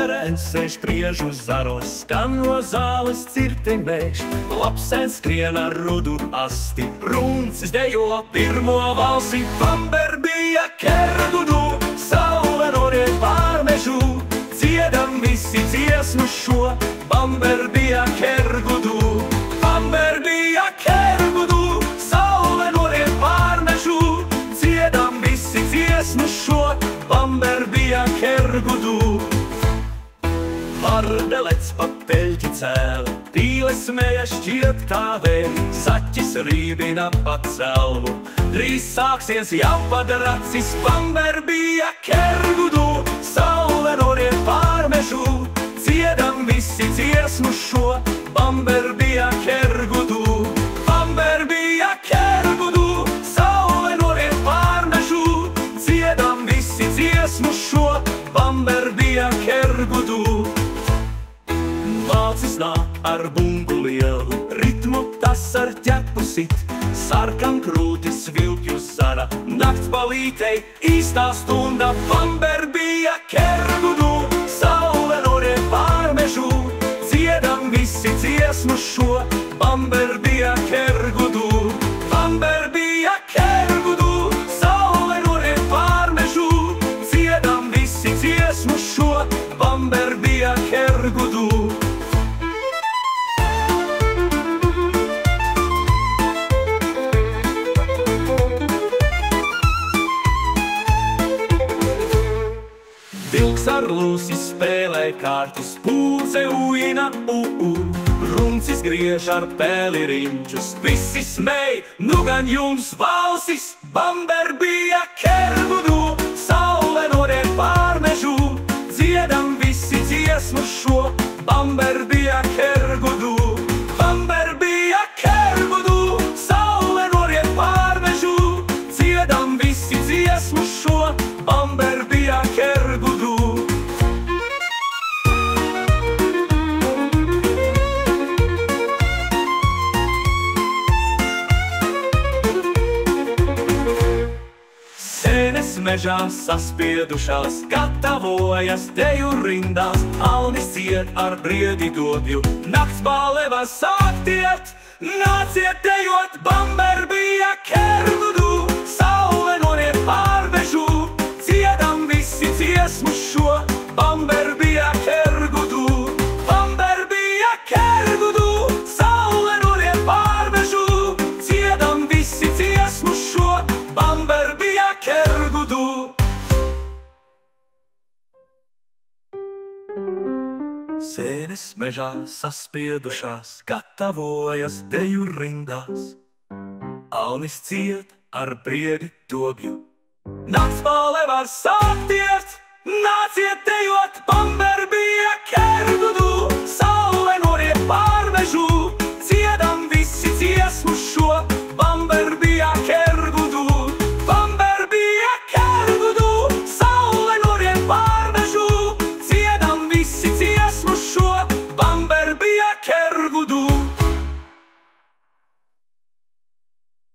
bērns sēž priežu zaros, skan no zāles cirteņbēgš. Lapsēns skrien ar rudu asti, runcis dejo pirmo valsi. Bamber bija kergudu, saule noriet pār mežu, dziedam visi dziesmu šo. Bamber bija kergudu, Bamber bija kergudu, saule noriet pār mežu, dziedam visi dziesmu šo. Bamber bija kergudu. Mardelets pa peļķi cēla, tīle smēja šķiet tā vēl, saķis rībina pa celvu, drīz sāksies jau pat racis. Bamber bija kergudu, saule noriet pār mežu, dziedam visi dziesmu šo. Bamber bija kergudu, Bamber bija kergudu, saule noriet pār mežu, dziedam visi dziesmu šo. Bamber bija kergudu. Mācis nāk ar bungu lielu, ritmu tas ar ķepu sit, sarkan krūtis vilkju zara, nakts palītei īstā stunda. Bamber bija kergudu, saule noriet pār mežu, dziedam visi dziesmu šo. Bamber bija kergudu, Bamber bija kergudu, saule noriet pār mežu, dziedam visi dziesmu šo. Bamber bija kergudu. Vilks ar lūsi spēlē kārtus, pūce uina runcis griež ar pēli riņķus, visi smēj, nu gan jums valsis. Bamber bija kergudu, saule noriet pār mežu, dziedam visi dziesmu šo. Bamber bija kergudu, Bamber bija kergudu, saule noriet pār mežu, dziedam visi dziesmu šo. Bamber bija kergudu. Sēnes mežā saspiedušās, gatavojas deju rindās, alnis ciet ar briedi dobju, nakts bāle var sāktiet, nāciet dejot. Bamber bija kergudu, saule noriet pār mežu, dziedam visi dziesmu šo. Bamber bija kergudu, Bamber bija kergudu, saule noriet pār mežu, dziedam visi dziesmu šo. Bamber bija kergudu. Sēnes mežā saspiedušās, gatavojas deju rindās, alnis ciet ar briedi dobju, nakts bāle var sāktiet, nāciet dejot. Bamber bija kergudu.